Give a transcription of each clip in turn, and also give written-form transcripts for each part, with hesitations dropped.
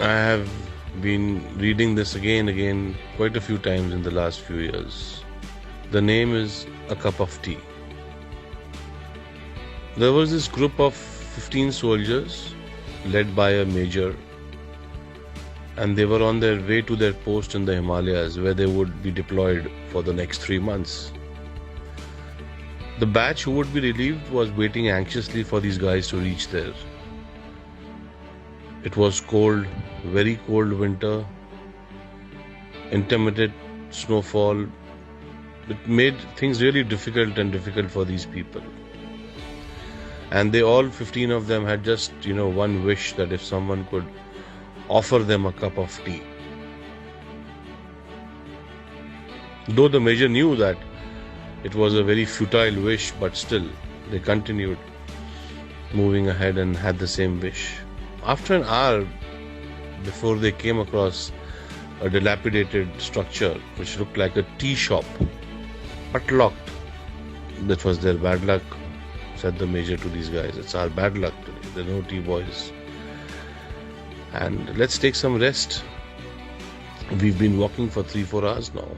I have been reading this again quite a few times in the last few years. The name is A Cup of Tea. There was this group of 15 soldiers led by a major, and they were on their way to their post in the Himalayas where they would be deployed for the next 3 months. The batch who would be relieved was waiting anxiously for these guys to reach there. It was cold, very cold winter, intermittent snowfall. It made things really difficult for these people. And they all 15 of them had just, one wish, that if someone could offer them a cup of tea. Though the major knew that it was a very futile wish, but still they continued moving ahead and had the same wish. After an hour, before they came across a dilapidated structure which looked like a tea shop, but locked. That was their bad luck, said the major to these guys. It's our bad luck today. There are no tea boys. And let's take some rest. We've been walking for 3-4 hours now.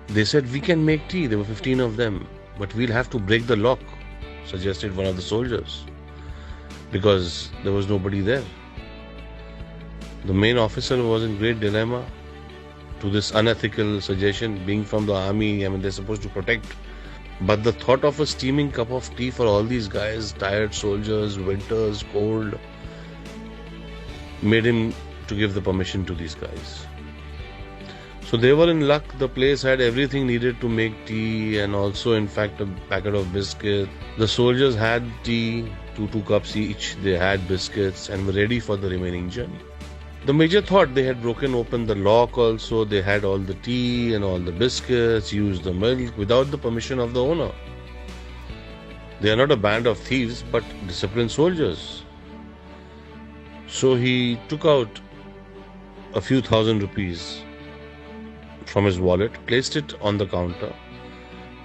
They said, we can make tea. There were 15 of them. But we'll have to break the lock, suggested one of the soldiers, because there was nobody there. The main officer was in great dilemma to this unethical suggestion. Being from the army, they're supposed to protect. But the thought of a steaming cup of tea for all these guys, tired soldiers, winters, cold, made him to give the permission to these guys. So they were in luck. The place had everything needed to make tea, and also in fact a packet of biscuits. The soldiers had tea, 2 cups each. They had biscuits and were ready for the remaining journey. The major thought they had broken open the lock also. They had all the tea and all the biscuits, used the milk without the permission of the owner. They are not a band of thieves, but disciplined soldiers. So he took out a few thousand rupees from his wallet, placed it on the counter,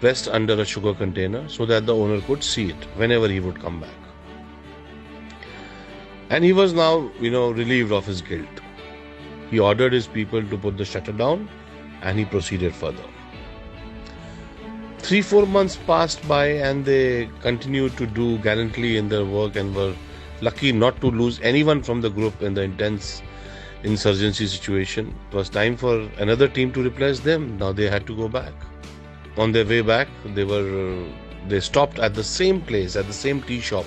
pressed under a sugar container so that the owner could see it whenever he would come back. And he was now, relieved of his guilt. He ordered his people to put the shutter down, and he proceeded further. 3-4 months passed by, and they continued to do gallantly in their work and were lucky not to lose anyone from the group in the intense insurgency situation. It was time for another team to replace them. Now they had to go back. On their way back, they stopped at the same place, at the same tea shop.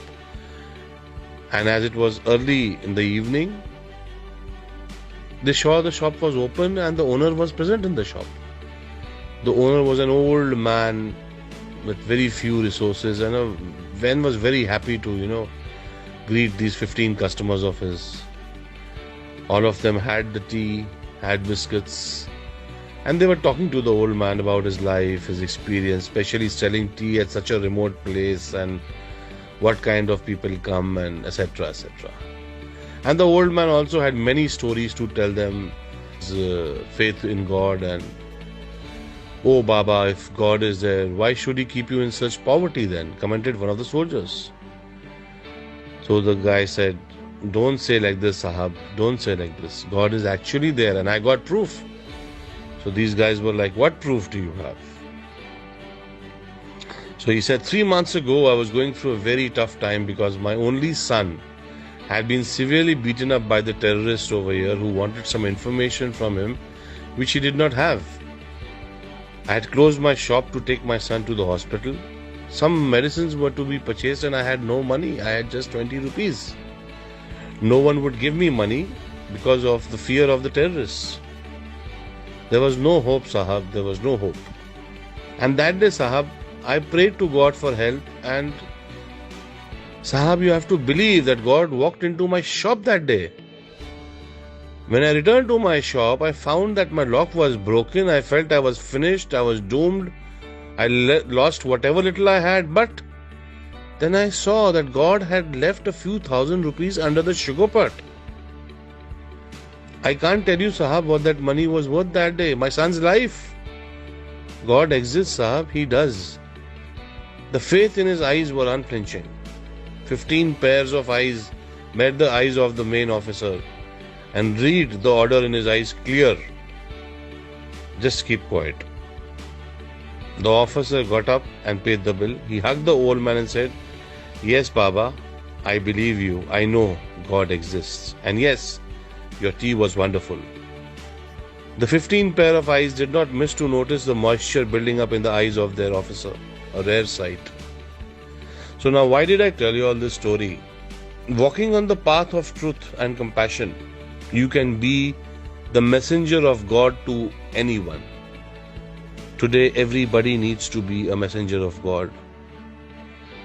And as it was early in the evening, they saw the shop was open and the owner was present in the shop. The owner was an old man with very few resources, and Ven was very happy to, greet these 15 customers of his. All of them had the tea, had biscuits, and they were talking to the old man about his life, his experience, especially selling tea at such a remote place, and what kind of people come, and etc. etc. And the old man also had many stories to tell them, his faith in God, and "Oh Baba, if God is there, why should he keep you in such poverty then?" commented one of the soldiers. So the guy said, "Don't say like this, Sahab, don't say like this. God is actually there and I got proof." So these guys were like, "What proof do you have?" So he said, 3 months ago, I was going through a very tough time because my only son had been severely beaten up by the terrorists over here who wanted some information from him which he did not have. I had closed my shop to take my son to the hospital. Some medicines were to be purchased and I had no money. I had just 20 rupees. No one would give me money because of the fear of the terrorists. There was no hope, Sahab. There was no hope. And that day, Sahab, I prayed to God for help, and Sahab, you have to believe that God walked into my shop that day. When I returned to my shop, I found that my lock was broken. I felt I was finished. I was doomed. I lost whatever little I had, but then I saw that God had left a few thousand rupees under the sugar pot. I can't tell you, Sahab, what that money was worth that day. My son's life. God exists, Sahab. He does. The faith in his eyes were unflinching. 15 pairs of eyes met the eyes of the main officer, and read the order in his eyes clear. Just keep quiet. The officer got up and paid the bill. He hugged the old man and said, "Yes, Baba, I believe you. I know God exists. And yes, your tea was wonderful." The 15 pair of eyes did not miss to notice the moisture building up in the eyes of their officer, a rare sight. So now, why did I tell you all this story? Walking on the path of truth and compassion, you can be the messenger of God to anyone. Today, everybody needs to be a messenger of God.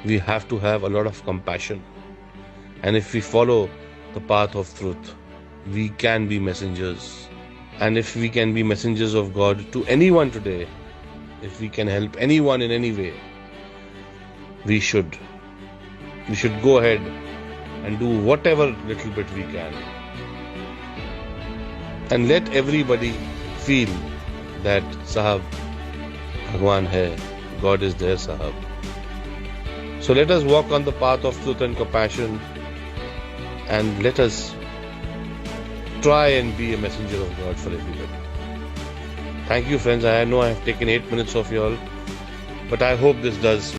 We have to have a lot of compassion. And if we follow the path of truth, we can be messengers. And if we can be messengers of God to anyone today, if we can help anyone in any way, we should. We should go ahead and do whatever little bit we can. And let everybody feel that Sahab, Bhagwan hai, God is there, Sahab. So let us walk on the path of truth and compassion, and let us try and be a messenger of God for everybody. Thank you, friends. I know I have taken 8 minutes of y'all, but I hope this does